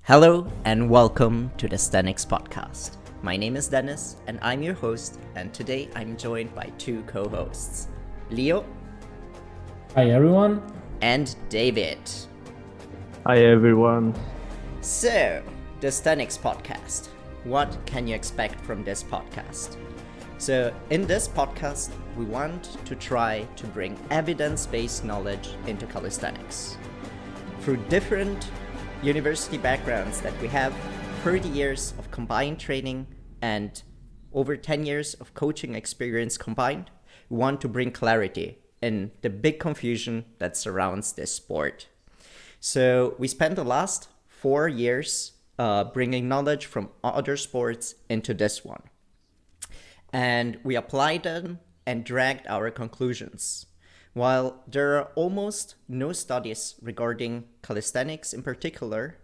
Hello and welcome to the Sthenics Podcast. My name is Dennis and I'm your host, and today I'm joined by two co-hosts, Leo. Hi everyone. And David. Hi everyone. So, the Sthenics Podcast. What can you expect from this podcast? So, in this podcast, we want to try to bring evidence-based knowledge into calisthenics. Through different university backgrounds that we have, 30 years of combined training and over 10 years of coaching experience combined, we want to bring clarity in the big confusion that surrounds this sport. So we spent the last 4 years bringing knowledge from other sports into this one. And we applied them and dragged our conclusions. While there are almost no studies regarding calisthenics in particular,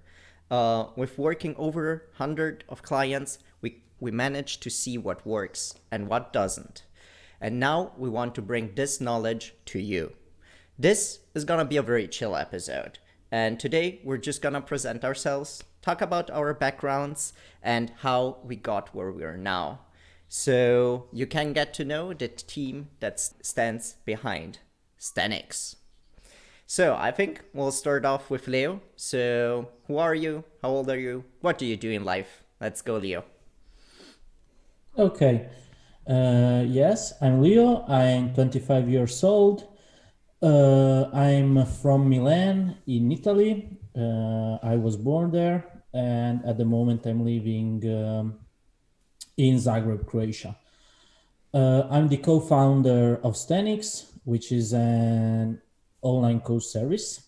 with working over 100 of clients, we managed to see what works and what doesn't. And now we want to bring this knowledge to you. This is gonna be a very chill episode. And today we're just gonna present ourselves, talk about our backgrounds and how we got where we are now. So you can get to know the team that stands behind Sthenics. So I think we'll start off with Leo. So who are you? How old are you? What do you do in life? Let's go, Leo. Okay. Yes, I'm Leo. I'm 25 years old. I'm from Milan in Italy. I was born there, and at the moment I'm living in Zagreb, Croatia. I'm the co-founder of Sthenics, which is an online coach service.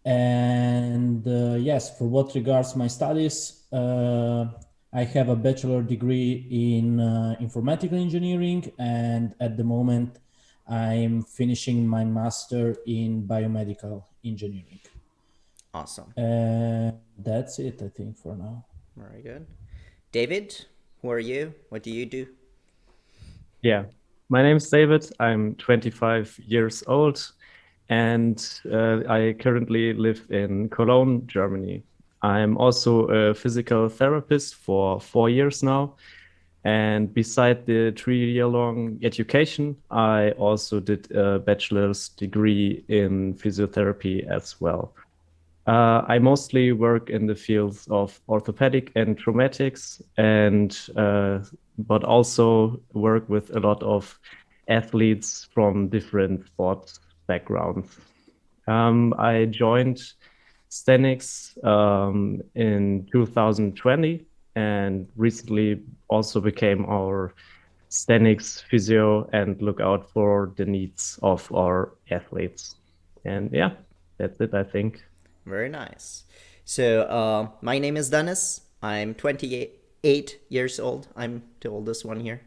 And yes, for what regards my studies, I have a bachelor degree in informatical engineering, and at the moment I'm finishing my master in biomedical engineering. Awesome. That's it, I think, for now. Very good. David, who are you? What do you do? Yeah, my name's David. I'm 25 years old and I currently live in Cologne, Germany. I'm also a physical therapist for 4 years now. And beside the 3-year-long education, I also did a bachelor's degree in physiotherapy as well. I mostly work in the fields of orthopedic and traumatics, but also work with a lot of athletes from different sports backgrounds. I joined Sthenics in 2020 and recently also became our Sthenics physio and look out for the needs of our athletes. And yeah, that's it, I think. Very nice. So my name is Dennis. I'm 28 years old. I'm the oldest one here.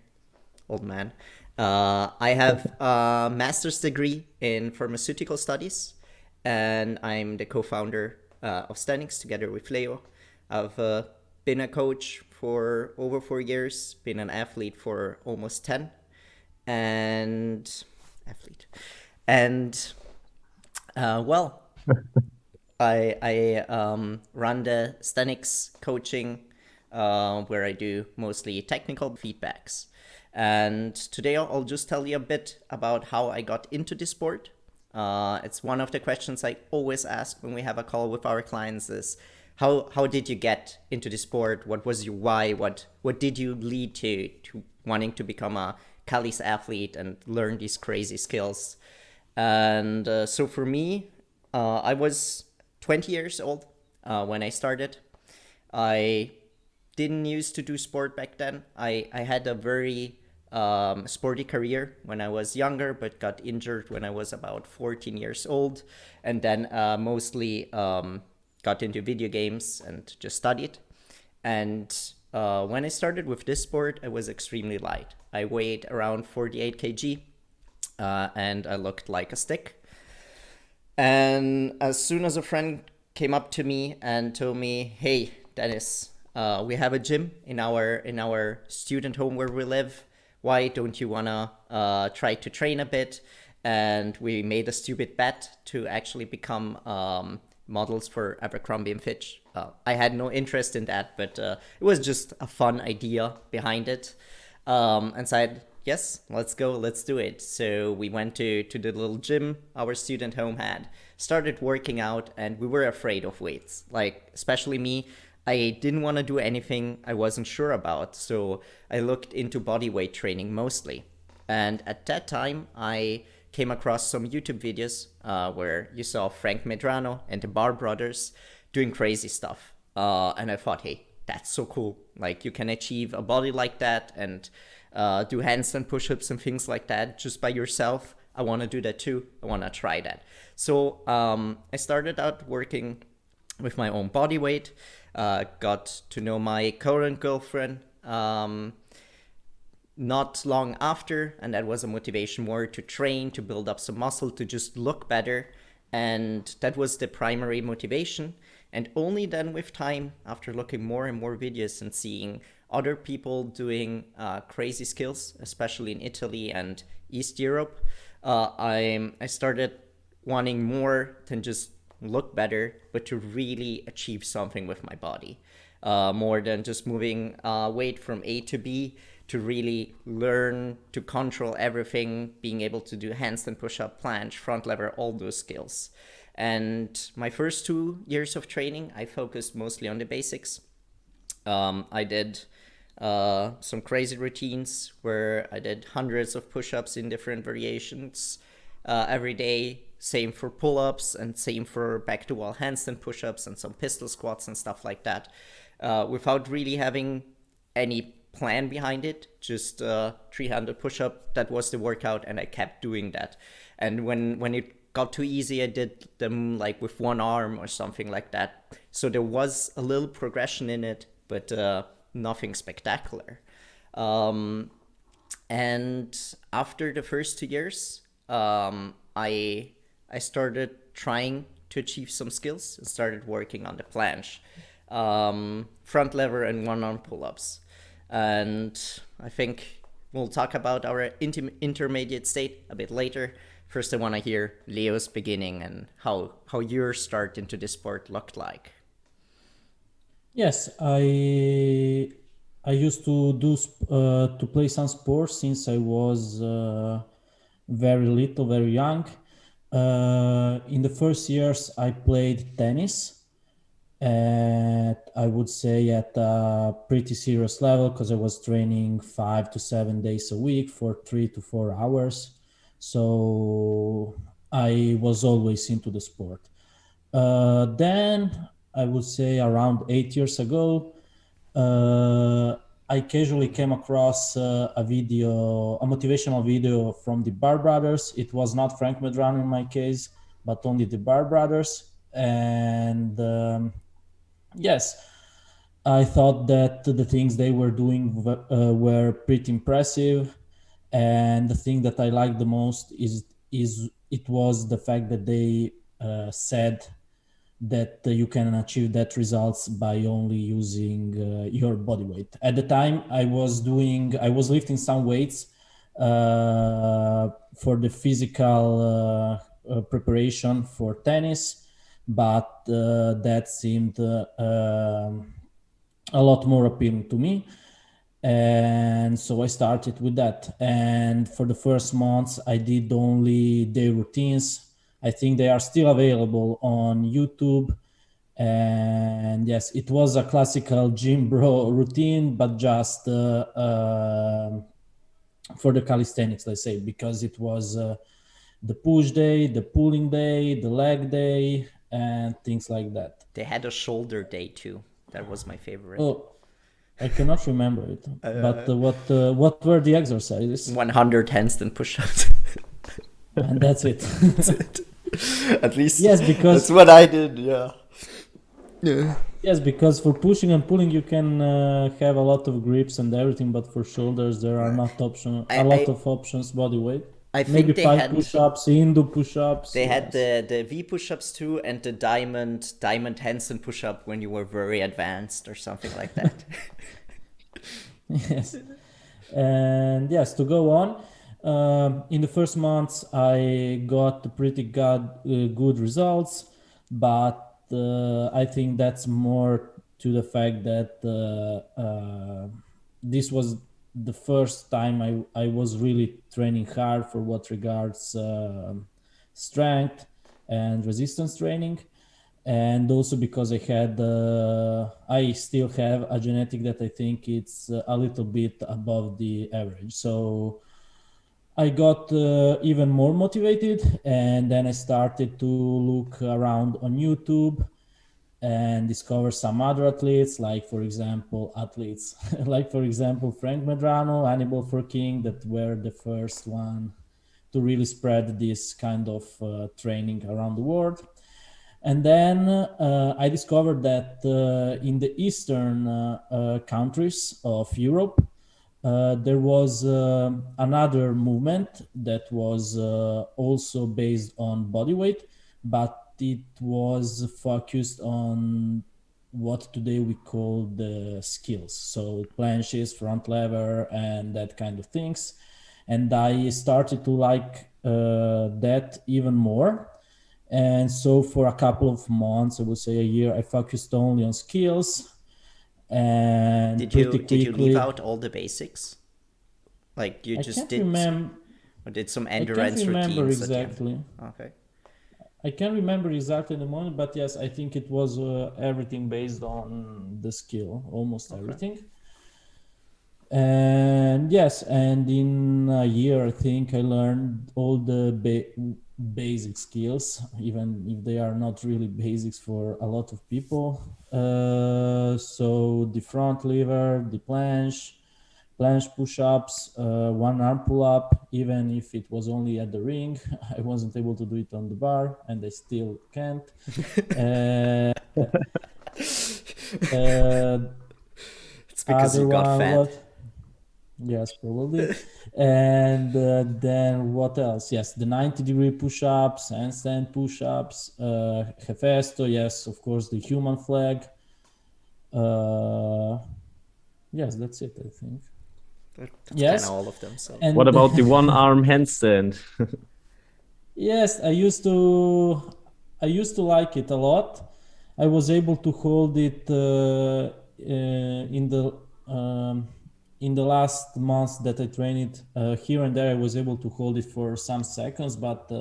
Old man. I have a master's degree in pharmaceutical studies, and I'm the co-founder of Sthenics together with Leo. I've been a coach for over 4 years, been an athlete for almost 10, well, I run the Sthenics coaching where I do mostly technical feedbacks. And today I'll just tell you a bit about how I got into this sport. It's one of the questions I always ask when we have a call with our clients is, how did you get into the sport? What was your why? What did you lead to wanting to become a Calis athlete and learn these crazy skills? And so for me, I was 20 years old when I started. I didn't used to do sport back then. I had a very sporty career when I was younger, but got injured when I was about 14 years old, and then mostly got into video games and just studied. And when I started with this sport, I was extremely light. I weighed around 48 kg and I looked like a stick. And as soon as a friend came up to me and told me, "Hey, Dennis, we have a gym in our student home where we live. Why don't you wanna try to train a bit?" And we made a stupid bet to actually become models for Abercrombie and Fitch. I had no interest in that, but it was just a fun idea behind it. And said, yes, let's go, let's do it. So we went to the little gym our student home had, started working out, and we were afraid of weights. Like, especially me, I didn't want to do anything I wasn't sure about. So I looked into body weight training mostly. And at that time, I came across some YouTube videos where you saw Frank Medrano and the Bar Brothers doing crazy stuff. And I thought, hey, that's so cool. Like, you can achieve a body like that and do handstand push-ups and things like that just by yourself. I want to do that too. I want to try that. So I started out working with my own body weight, got to know my current girlfriend not long after, and that was a motivation more to train, to build up some muscle, to just look better. And that was the primary motivation. And only then with time, after looking more and more videos and seeing other people doing crazy skills, especially in Italy and East Europe, I started wanting more than just look better, but to really achieve something with my body. More than just moving weight from A to B, to really learn to control everything, being able to do handstand push-up, planche, front lever, all those skills. And my first 2 years of training, I focused mostly on the basics. I did some crazy routines where I did hundreds of push-ups in different variations every day. Same for pull-ups and same for back-to-wall handstand push-ups and some pistol squats and stuff like that. Without really having any plan behind it, just 300 push-up, that was the workout, and I kept doing that. And when it got too easy, I did them like with one arm or something like that. So there was a little progression in it, but nothing spectacular. And after the first 2 years, I started trying to achieve some skills and started working on the planche, front lever and one-arm pull-ups. And I think we'll talk about our intermediate state a bit later. First, I want to hear Leo's beginning and how your start into this sport looked like. Yes, I used to to play some sports since I was very little, very young. In the first years, I played tennis. I would say at a pretty serious level, because I was training 5 to 7 days a week for 3 to 4 hours. So I was always into the sport. Then I would say around 8 years ago, I casually came across a motivational video from the Bar Brothers. It was not Frank Medrano in my case, but only the Bar Brothers. And yes, I thought that the things they were doing were pretty impressive. And the thing that I liked the most is it was the fact that they said that you can achieve that results by only using your body weight. At the time, I was lifting some weights for the physical preparation for tennis, but that seemed a lot more appealing to me. And so I started with that. And for the first months, I did only day routines. I think they are still available on YouTube. And yes, it was a classical gym bro routine, but just for the calisthenics, let's say, because it was the push day, the pulling day, the leg day, and things like that. They had a shoulder day too. That was my favorite. Oh, I cannot remember it. But what were the exercises? 100 handstand push-ups. And that's it. That's it. At least yes, because that's what I did. Yeah. Yes, because for pushing and pulling you can have a lot of grips and everything, but for shoulders there are not a lot of options body weight. I think maybe 5 push-ups, Hindu push-ups. They had the V push-ups too, and the diamond handstand push-up when you were very advanced or something like that. Yes. And yes, to go on, in the first months I got pretty good results, but I think that's more to the fact that this was the first time I was really training hard for what regards strength and resistance training. And also because I still have a genetic that I think it's a little bit above the average. So I got even more motivated, and then I started to look around on YouTube and discover some other athletes, like for example, Frank Medrano, Hannibal for King, that were the first one to really spread this kind of training around the world. And then I discovered that in the eastern countries of Europe, there was another movement that was also based on body weight, but it was focused on what today we call the skills. So planches, front lever, and that kind of things. And I started to like that even more. And so for a couple of months, I would say a year, I focused only on skills. And did you leave out all the basics? Like you just did some endurance routines? I can't remember exactly. Okay. I can't remember exactly the moment, but yes, I think it was everything based on the skill, almost everything. And yes, and in a year, I think I learned all the basic skills, even if they are not really basics for a lot of people. So the front lever, the planche push-ups, one arm pull-up, even if it was only at the ring. I wasn't able to do it on the bar, and I still can't. It's because you got fat. Yes, probably. And then what else? Yes, the 90-degree push-ups, handstand push-ups, Hefesto, yes, of course, the human flag. Yes, that's it, I think. That's kind of all of them. So. And what about the one-arm handstand? Yes, I used to like it a lot. I was able to hold it in the last months that I trained it, here and there. I was able to hold it for some seconds, but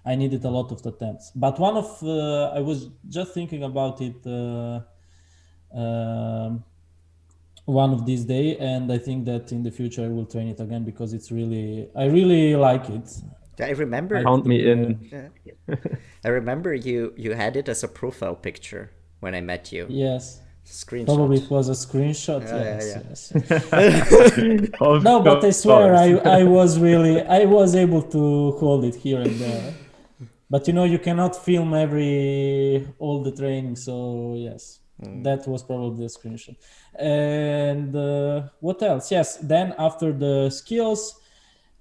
I needed a lot of attempts. But I was just thinking about it one of these days, and I think that in the future I will train it again because I really like it. I remember. Count me in. I remember you had it as a profile picture when I met you. Yes. Screenshot. Probably it was a screenshot. Yes. No, but I swear I was able to hold it here and there. But you cannot film all the training, so yes. That was probably the screenshot. And what else? Yes, then after the skills,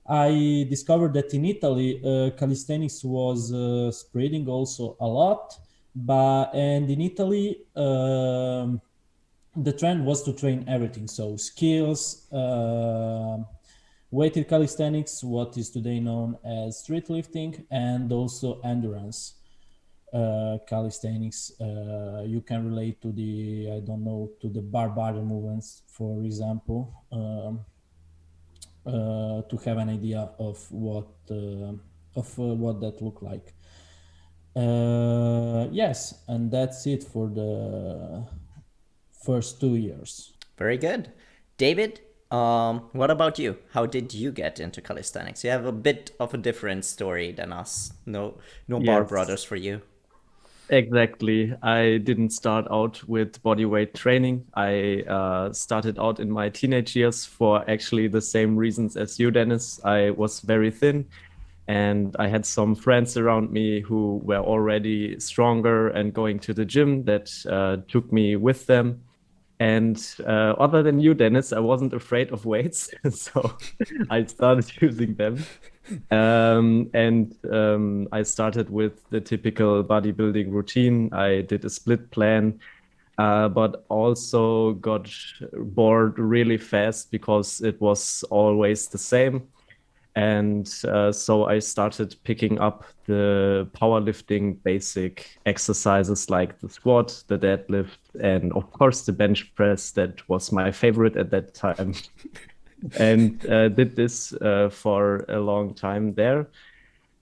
I discovered that in Italy, calisthenics was spreading also a lot. And in Italy, the trend was to train everything. So skills, weighted calisthenics, what is today known as streetlifting, and also endurance calisthenics. You can relate to the bar body movements, for example, to have an idea of what that looked like. Yes, and that's it for the first 2 years. Very good. David, what about you? How did you get into calisthenics? You have a bit of a different story than us. No bar brothers for you. Exactly. I didn't start out with bodyweight training. I started out in my teenage years for actually the same reasons as you, Dennis. I was very thin, and I had some friends around me who were already stronger and going to the gym that took me with them. And other than you, Dennis, I wasn't afraid of weights, so I started using them. I started with the typical bodybuilding routine. I did a split plan, but also got bored really fast because it was always the same. And so I started picking up the powerlifting basic exercises like the squat, the deadlift, and of course the bench press. That was my favorite at that time. And did this for a long time there.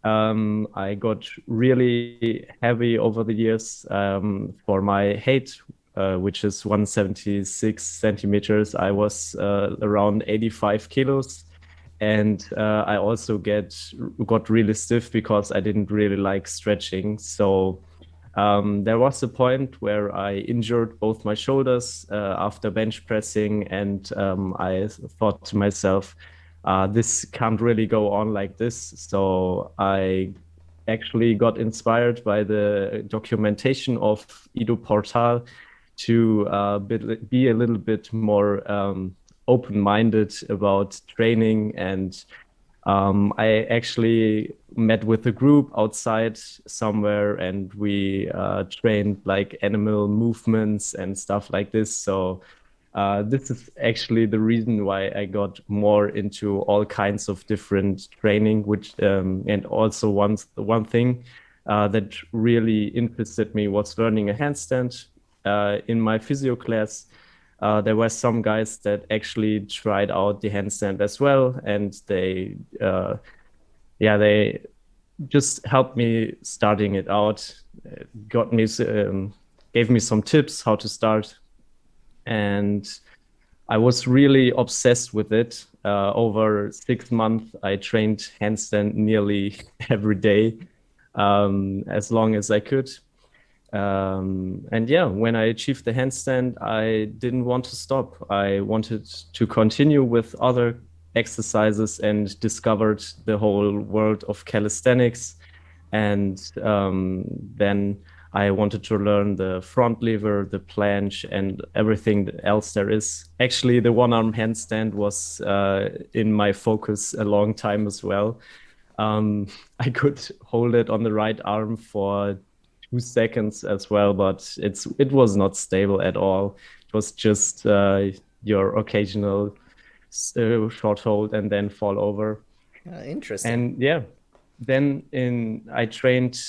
I got really heavy over the years for my height, which is 176 centimeters. I was around 85 kilos. And I also got really stiff because I didn't really like stretching. So there was a point where I injured both my shoulders after bench pressing, and I thought to myself, this can't really go on like this. So I actually got inspired by the documentation of Ido Portal to be a little bit more open-minded about training. And I actually met with a group outside somewhere, and we trained like animal movements and stuff like this. So this is actually the reason why I got more into all kinds of different training, which and also one thing that really interested me was learning a handstand. In my physio class, there were some guys that actually tried out the handstand as well, and they just helped me starting it out, gave me some tips how to start, and I was really obsessed with it. Over 6 months, I trained handstand nearly every day, as long as I could. And yeah, when I achieved the handstand, I didn't want to stop. I wanted to continue with other exercises and discovered the whole world of calisthenics. And then I wanted to learn the front lever, the planche, and everything else there is. Actually, the one-arm handstand was in my focus a long time as well. I could hold it on the right arm for 2 seconds as well, but it was not stable at all. It was just your occasional short hold and then fall over. Interesting. And yeah, then I trained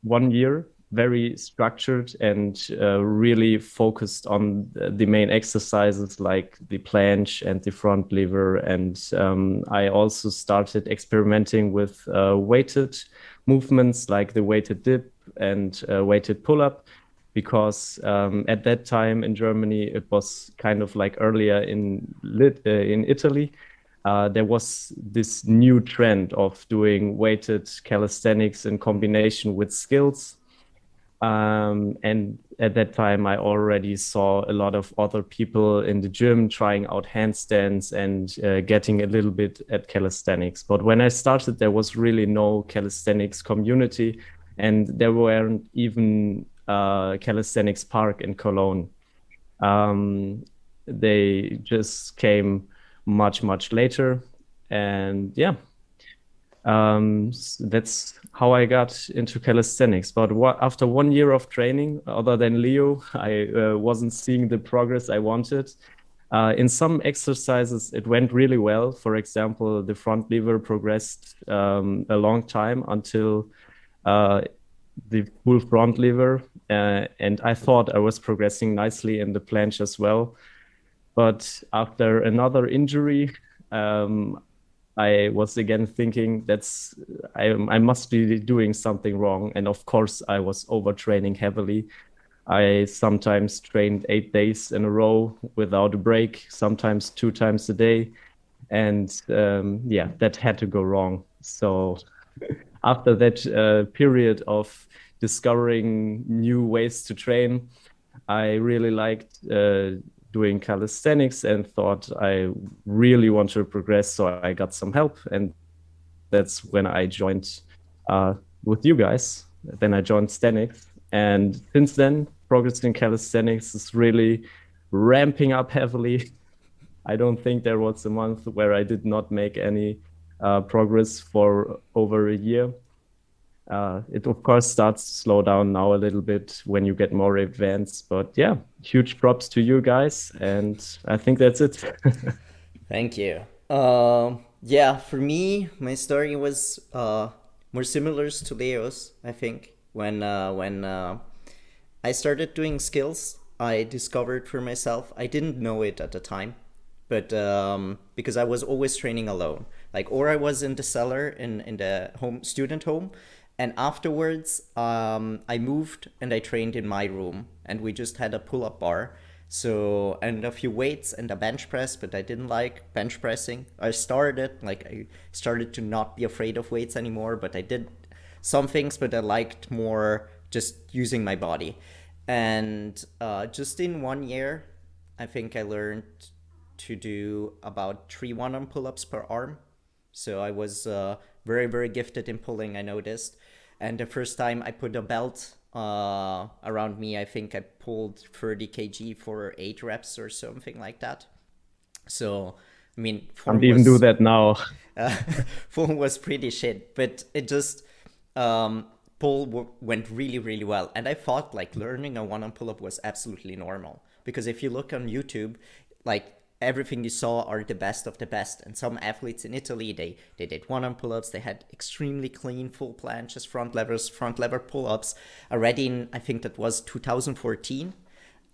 1 year, very structured and really focused on the main exercises like the planche and the front lever. And I also started experimenting with weighted movements like the weighted dip and weighted pull-up, because at that time in Germany, it was kind of like earlier in Italy. There was this new trend of doing weighted calisthenics in combination with skills. And at that time, I already saw a lot of other people in the gym trying out handstands and getting a little bit at calisthenics. But when I started, there was really no calisthenics community, and there weren't even calisthenics park in Cologne. They just came much later, and yeah, that's how I got into calisthenics. But after 1 year of training, other than Leo, I wasn't seeing the progress I wanted. In some exercises, it went really well. For example, the front lever progressed a long time until the full front lever, and I thought I was progressing nicely in the planche as well. But after another injury, I was again thinking I must be doing something wrong. And of course, I was overtraining heavily. I sometimes trained 8 days in a row without a break, sometimes 2 times a day. And yeah, that had to go wrong. So after that period of discovering new ways to train, I really liked doing calisthenics and thought I really want to progress. So I got some help, and that's when I joined with you guys. Then I joined Sthenics, and since then, progressing calisthenics is really ramping up heavily. I don't think there was a month where I did not make any progress for over a year. It of course starts to slow down now a little bit when you get more advanced, but yeah, huge props to you guys, and I think that's it. Thank you. Yeah, for me, my story was more similar to Leo's. I think when I started doing skills, I discovered for myself. I didn't know it at the time, but because I was always training alone, like, or I was in the cellar in the home student home, and afterwards I moved and I trained in my room, and we just had a pull-up bar. So, and a few weights and a bench press, but I didn't like bench pressing. I started to not be afraid of weights anymore, but I did some things, but I liked more just using my body. And just in 1 year, I think I learned to do about three one-arm pull-ups per arm. So I was very, very gifted in pulling, I noticed. And the first time I put a belt around me, I think I pulled 30 kg for 8 reps or something like that. So, I mean, Can't even do that now. form was pretty shit, but it just went really, really well. And I thought like learning a one-arm pull-up was absolutely normal, because if you look on YouTube, like, everything you saw are the best of the best. And some athletes in Italy, they did one-arm pull-ups. They had extremely clean full planches, front lever pull-ups already in, I think that was 2014.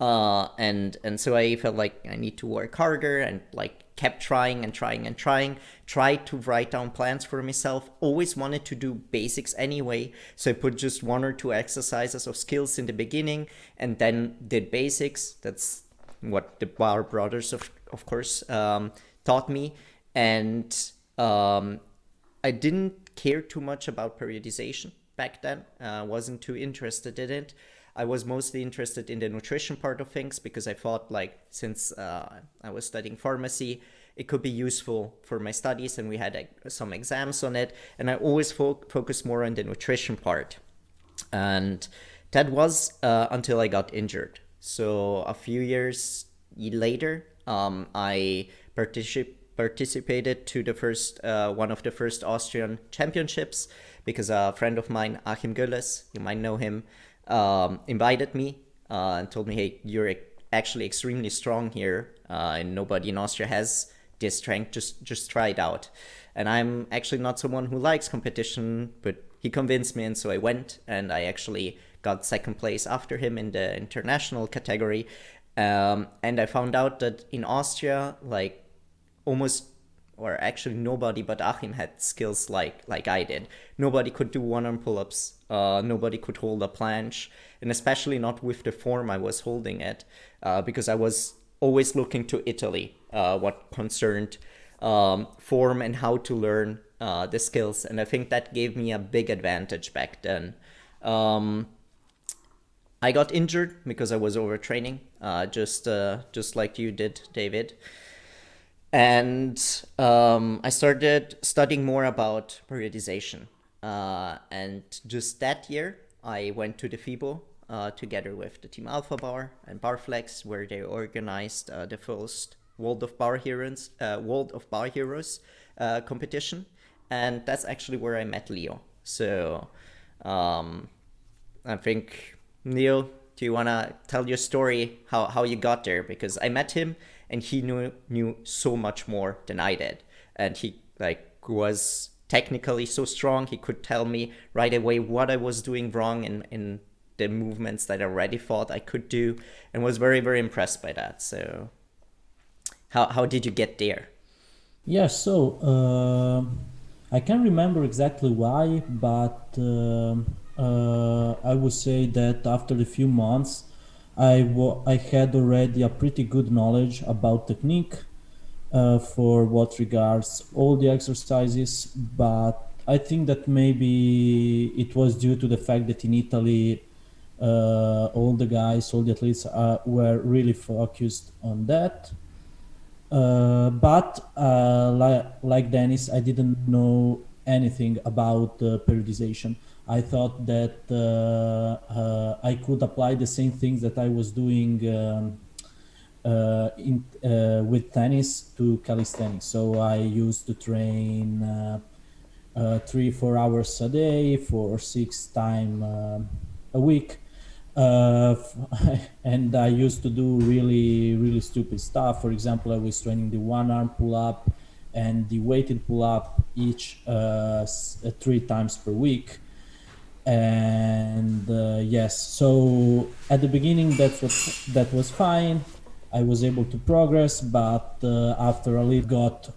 And so I felt like I need to work harder, and like kept trying and trying and trying. Tried to write down plans for myself. Always wanted to do basics anyway. So I put just 1 or 2 exercises of skills in the beginning, and then did basics. That's what the Bar brothers, of course, taught me. And I didn't care too much about periodization back then. Wasn't too interested in it. I was mostly interested in the nutrition part of things, because I thought, like, since I was studying pharmacy, it could be useful for my studies, and we had some exams on it. And I always focused more on the nutrition part. And that was until I got injured. So a few years later, I participated to the first one of the first Austrian championships, because a friend of mine, Achim Gölles, you might know him, invited me and told me, hey, you're actually extremely strong here, and nobody in Austria has this strength. Just try it out. And I'm actually not someone who likes competition, but he convinced me, and so I went, and I actually got second place after him in the international category. And I found out that in Austria, like, almost, or actually nobody but Achim had skills like I did. Nobody could do one-arm pull-ups. Nobody could hold a planche, and especially not with the form I was holding it, because I was always looking to Italy, what concerned form and how to learn the skills. And I think that gave me a big advantage back then. I got injured because I was overtraining, just like you did, David. And I started studying more about periodization. And just that year, I went to the FIBO together with the Team Alpha Bar and Barflex, where they organized the first World of Bar Heroes competition. And that's actually where I met Leo. So I think, Leo, do you want to tell your story, how you got there? Because I met him, and he knew so much more than I did. And he, like, was technically so strong. He could tell me right away what I was doing wrong in the movements that I already thought I could do, and was very, very impressed by that. So how did you get there? Yeah, so I can't remember exactly why, but I would say that after a few months, I had already a pretty good knowledge about technique for what regards all the exercises, but I think that maybe it was due to the fact that in Italy, all the athletes were really focused on that. But like Dennis, I didn't know anything about periodization. I thought that I could apply the same things that I was doing with tennis to calisthenics. So I used to train 3-4 hours a day for 6 times a week. And I used to do really, really stupid stuff. For example, I was training the one arm pull up and the weighted pull-up each 3 times per week. And yes, so at the beginning that was fine. I was able to progress, but after a little got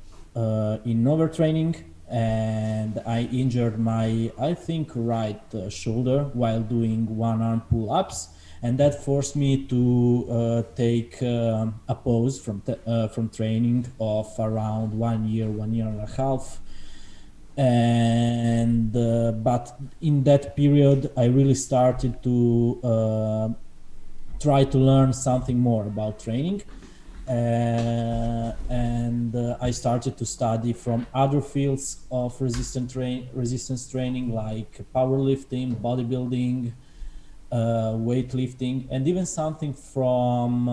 in overtraining, and I injured my, I think, right shoulder while doing one arm pull-ups, and that forced me to take a pause from training of around 1 year and a half. And but in that period I really started to try to learn something more about training, and I started to study from other fields of resistance training, like powerlifting, bodybuilding, weightlifting, and even something from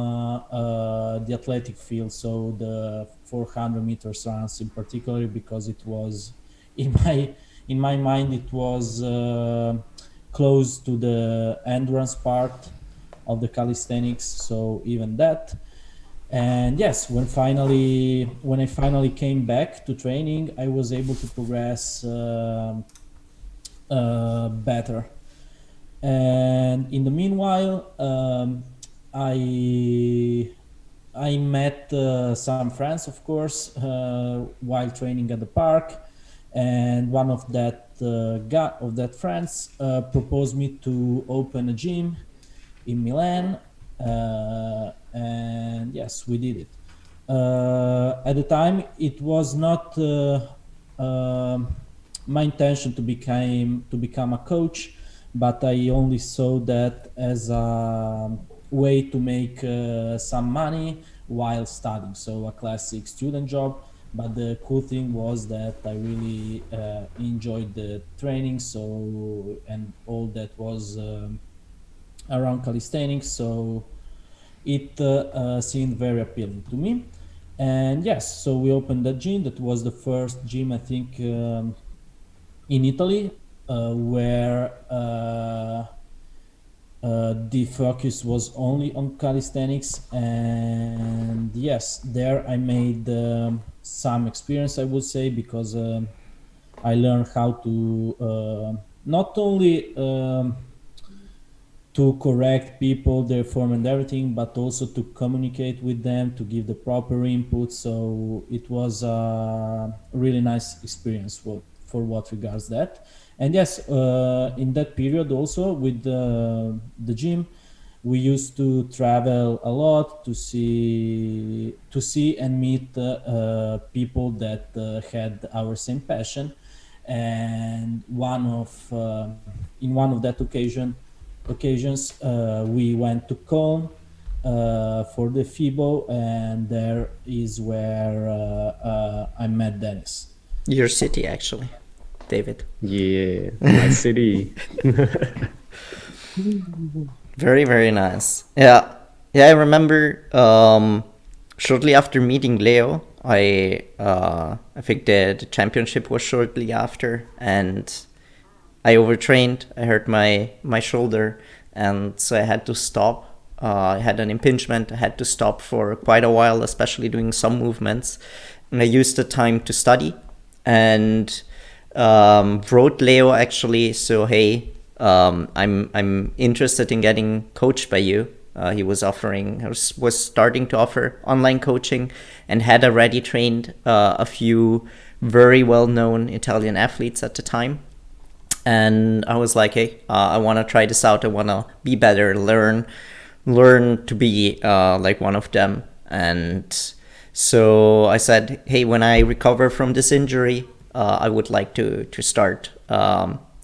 the athletic field, so the 400 meters runs in particular, because it was in my mind it was close to the endurance part of the calisthenics, so even that. And yes, when I finally came back to training, I was able to progress better. And in the meanwhile, I met some friends, of course, while training at the park, and one of that friends proposed me to open a gym in Milan, and yes, we did it. At the time, it was not my intention to become a coach, but I only saw that as a way to make some money while studying, so a classic student job. But the cool thing was that I really enjoyed the training, so, and all that was around calisthenics, so it seemed very appealing to me. And yes, so we opened that gym. That was the first gym, I think, in Italy, where the focus was only on calisthenics. And yes, there I made some experience, I would say, because I learned how to not only to correct people, their form and everything, but also to communicate with them, to give the proper input. So it was a really nice experience for what regards that. And yes, in that period also with the gym, we used to travel a lot to see and meet people that had our same passion. And in one of that occasions, we went to Cologne for the FIBO, and there is where I met Dennis. Your city, actually, David. Yeah, my city. Very, very nice. Yeah, I remember shortly after meeting Leo, I think the championship was shortly after, and I overtrained. I hurt my shoulder, and so I had to stop. I had an impingement. I had to stop for quite a while, especially doing some movements. And I used the time to study, and wrote Leo actually. So hey, I'm interested in getting coached by you. He was starting to offer online coaching, and had already trained a few very well-known Italian athletes at the time. And I was like, hey, I want to try this out. I want to be better, learn to be like one of them. And so I said, hey, when I recover from this injury, I would like to start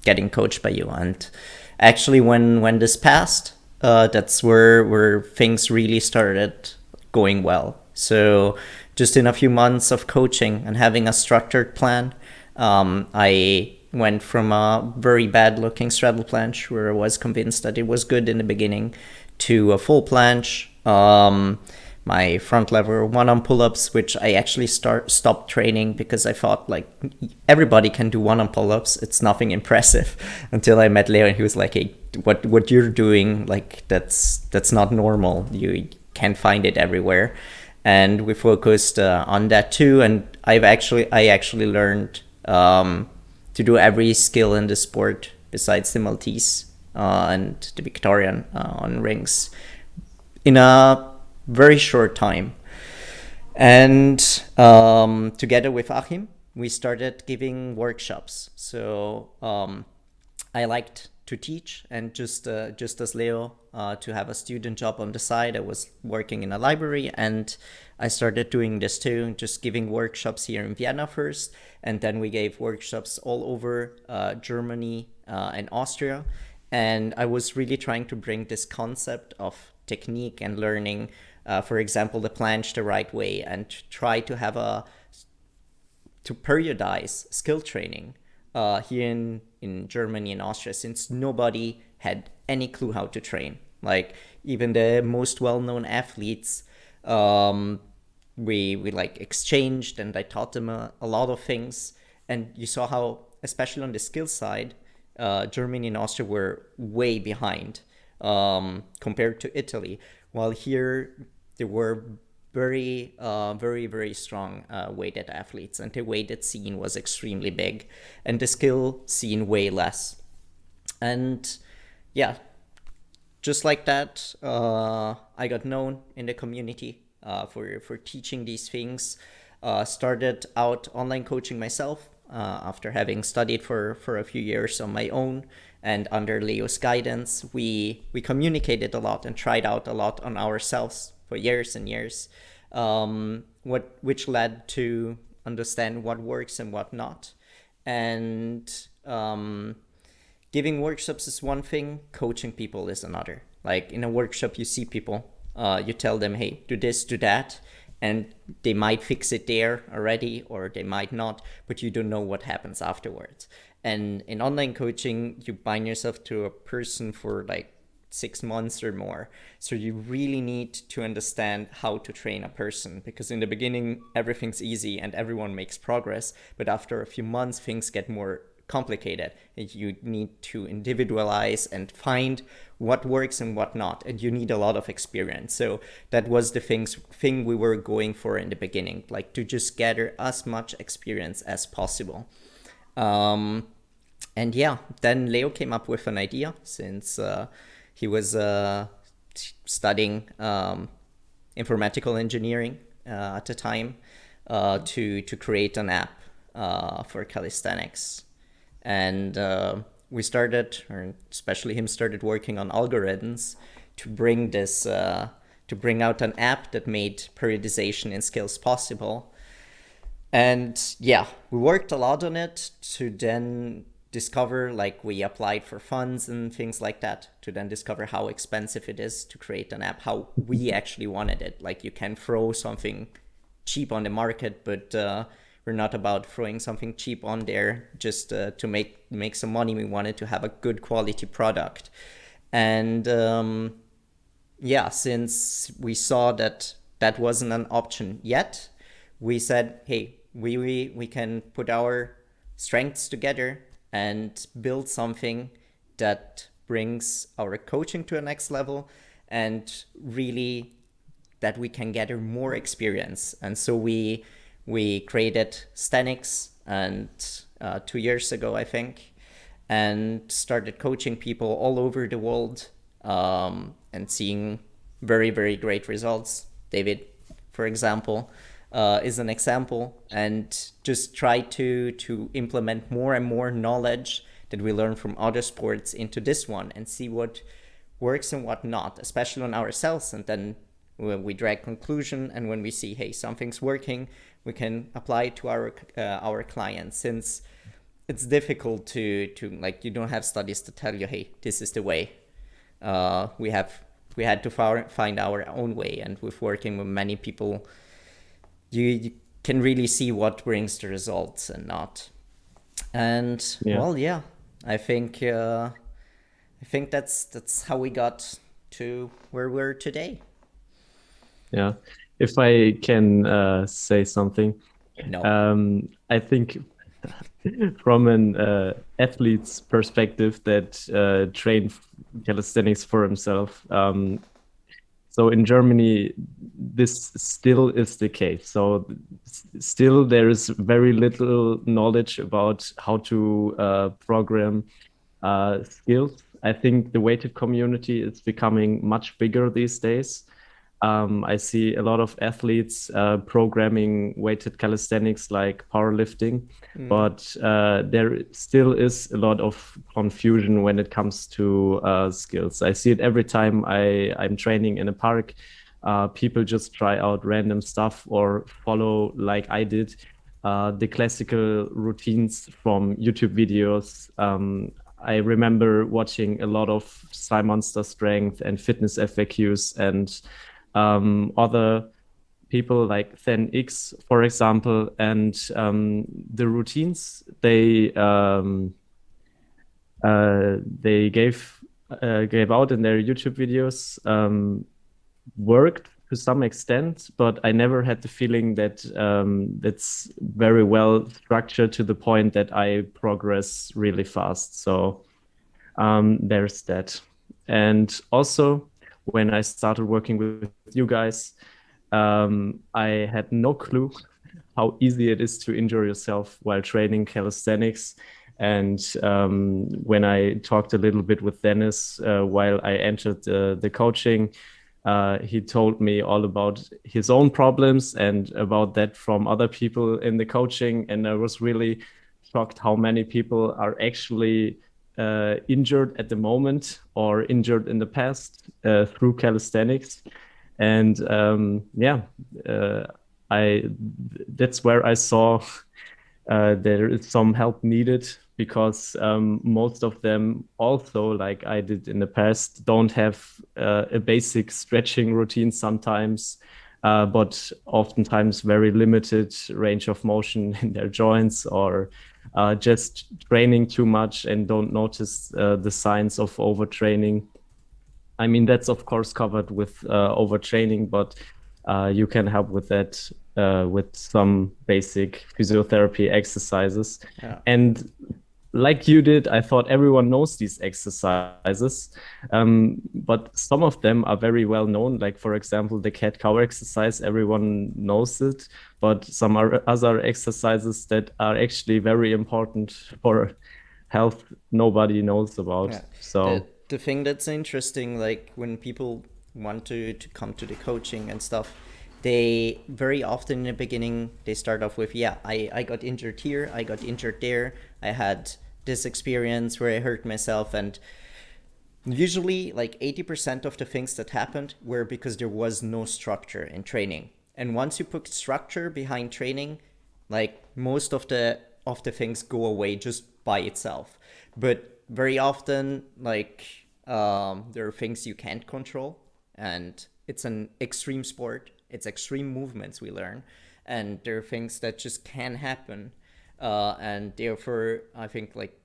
getting coached by you. And actually, when this passed, that's where things really started going well. So just in a few months of coaching and having a structured plan, I went from a very bad looking straddle planche, where I was convinced that it was good in the beginning, to a full planche. My front lever one-arm pull-ups, which I actually stopped training because I thought, like, everybody can do one-arm pull-ups. It's nothing impressive, until I met Leo, and he was like, hey, what you're doing, like, that's not normal. You can't find it everywhere. And we focused on that too. And I actually learned to do every skill in the sport besides the Maltese and the Victorian on rings in a very short time. And together with Achim, we started giving workshops. So I liked to teach, and just as Leo, to have a student job on the side. I was working in a library, and I started doing this too, just giving workshops here in Vienna first, and then we gave workshops all over Germany and Austria. And I was really trying to bring this concept of technique and learning, for example, the planche the right way, and try to have to periodize skill training here in Germany and Austria, since nobody had any clue how to train. Like even the most well-known athletes, we like exchanged, and I taught them a lot of things. And you saw how, especially on the skill side, Germany and Austria were way behind compared to Italy. While here there were very, very strong weighted athletes, and the weighted scene was extremely big, and the skill scene way less. And yeah, just like that, I got known in the community for teaching these things. Started out online coaching myself after having studied for a few years on my own, and under Leo's guidance, we communicated a lot and tried out a lot on ourselves for years and years, which led to understand what works and what not. And giving workshops is one thing, coaching people is another. Like in a workshop, you see people, you tell them, hey, do this, do that, and they might fix it there already, or they might not, but you don't know what happens afterwards. And in online coaching, you bind yourself to a person for like 6 months or more. So you really need to understand how to train a person, because in the beginning, everything's easy and everyone makes progress. But after a few months, things get more complicated, and you need to individualize and find what works and what not, and you need a lot of experience. So that was the thing we were going for in the beginning, like to just gather as much experience as possible. And yeah, then Leo came up with an idea, since he was studying informatical engineering at the time, to create an app for calisthenics. And we started, or especially him, started working on algorithms to bring this, to bring out an app that made periodization in skills possible. And yeah, we worked a lot on it to then discover, like we applied for funds and things like that, to then discover how expensive it is to create an app, how we actually wanted it. Like you can throw something cheap on the market, but we're not about throwing something cheap on there just to make some money. We wanted to have a good quality product. And yeah, since we saw that that wasn't an option yet, we said, hey, we can put our strengths together and build something that brings our coaching to a next level, and really that we can gather more experience. And so we created Sthenics, and 2 years ago, I think, and started coaching people all over the world, and seeing very, very great results. David, for example, is an example, and just try to implement more and more knowledge that we learn from other sports into this one, and see what works and what not, especially on ourselves. And then when we drag conclusion, and when we see, hey, something's working, we can apply it to our clients, since it's difficult to like, you don't have studies to tell you, hey, this is the way. We had to find our own way, and with working with many people, you can really see what brings the results and not. And Yeah. well, yeah, I think that's how we got to where we're today. Yeah. If I can say something, No. I think from an athlete's perspective that train calisthenics for himself, So in Germany, this still is the case. So still there is very little knowledge about how to program skills. I think the weighted community is becoming much bigger these days. I see a lot of athletes programming weighted calisthenics like powerlifting, but there still is a lot of confusion when it comes to skills. I see it every time I'm training in a park. People just try out random stuff or follow, like I did, the classical routines from YouTube videos. I remember watching a lot of Sci Monster Strength and fitness FAQs and other people like Sthenics, for example, and the routines they gave out in their YouTube videos worked to some extent, but I never had the feeling that that's very well structured to the point that I progress really fast. So there's that. And also, when I started working with you guys, I had no clue how easy it is to injure yourself while training calisthenics. And when I talked a little bit with Dennis while I entered the coaching, he told me all about his own problems and about that from other people in the coaching. And I was really shocked how many people are actually injured at the moment or injured in the past through calisthenics. And that's where I saw there is some help needed, because most of them also, like I did in the past, don't have a basic stretching routine sometimes, but oftentimes very limited range of motion in their joints, or just training too much and don't notice the signs of overtraining. I mean, that's of course covered with overtraining, but you can help with that with some basic physiotherapy exercises. Yeah. And like you did, I thought everyone knows these exercises, but some of them are very well known. Like, for example, the cat-cow exercise, everyone knows it, but some other exercises that are actually very important for health, nobody knows about. Yeah. So the thing that's interesting, like when people want to come to the coaching and stuff, they very often in the beginning, they start off with, I got injured here, I got injured there, I had this experience where I hurt myself. And usually like 80% of the things that happened were because there was no structure in training. And once you put structure behind training, like most of the things go away just by itself. But very often, like there are things you can't control, and it's an extreme sport. It's extreme movements we learn, and there are things that just can happen. And therefore, I think like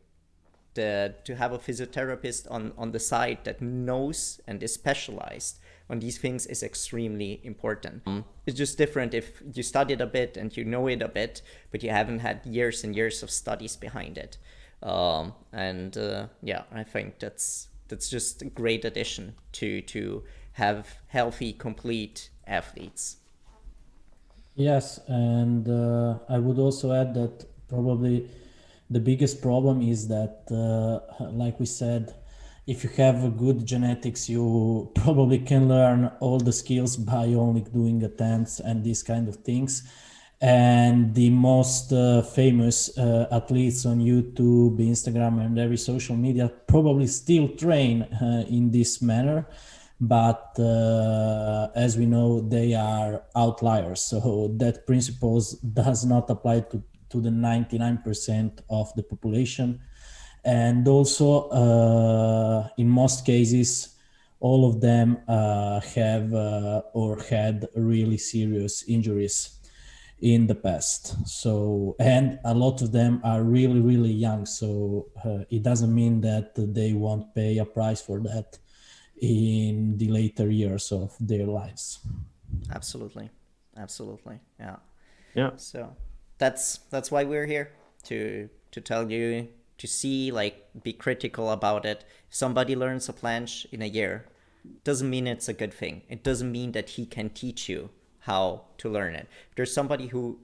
to have a physiotherapist on the side that knows and is specialized on these things is extremely important. It's just different if you studied a bit and you know it a bit, but you haven't had years and years of studies behind it. I think that's just a great addition to have healthy, complete athletes. Yes, and I would also add that probably the biggest problem is that, like we said, if you have good genetics, you probably can learn all the skills by only doing attempts and these kind of things. And the most famous athletes on YouTube, Instagram, and every social media probably still train in this manner. But as we know, they are outliers. So that principle does not apply to the 99% of the population. And also, in most cases, all of them have or had really serious injuries in the past. So, and a lot of them are really, really young. So it doesn't mean that they won't pay a price for that in the later years of their lives. Absolutely. Yeah. So that's why we're here, to tell you, to see, like, be critical about it. If somebody learns a planche in a year, doesn't mean it's a good thing. It doesn't mean that he can teach you how to learn it. If there's somebody who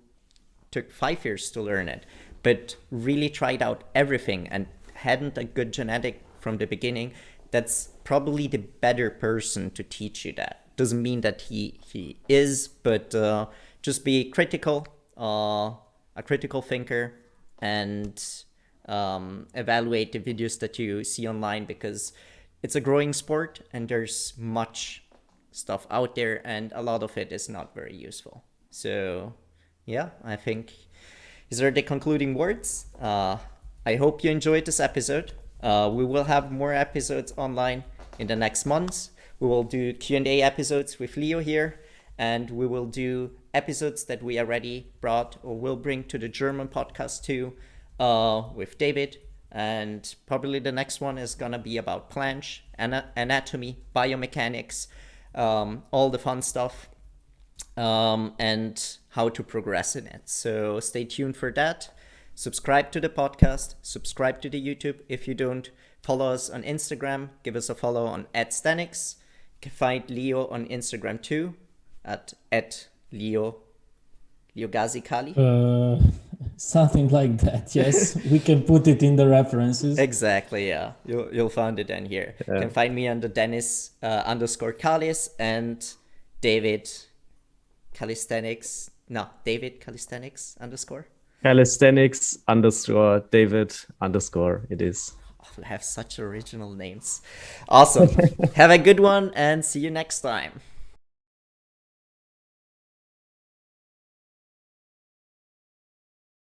took 5 years to learn it, but really tried out everything and hadn't a good genetic from the beginning, that's probably the better person to teach you that. Doesn't mean that he is, but just be critical, a critical thinker, and evaluate the videos that you see online, because it's a growing sport and there's much stuff out there and a lot of it is not very useful. So yeah, I think these are the concluding words. I hope you enjoyed this episode. We will have more episodes online in the next months. We will do Q&A episodes with Leo here, and we will do episodes that we already brought or will bring to the German podcast too, with David. And probably the next one is gonna be about planche, anatomy, biomechanics, all the fun stuff, and how to progress in it. So stay tuned for that. Subscribe to the podcast, subscribe to the YouTube if you don't. Follow us on Instagram, give us a follow on @Sthenics. You can find Leo on Instagram too, at Leo Gazikali. Something like that, yes. We can put it in the references. Exactly, yeah. You'll find it in here. Yeah. You can find me under Dennis _Calis and David Calisthenics. No, David Calisthenics _ Calisthenics _ David _ it is. Oh, I have such original names. Awesome. Have a good one and see you next time.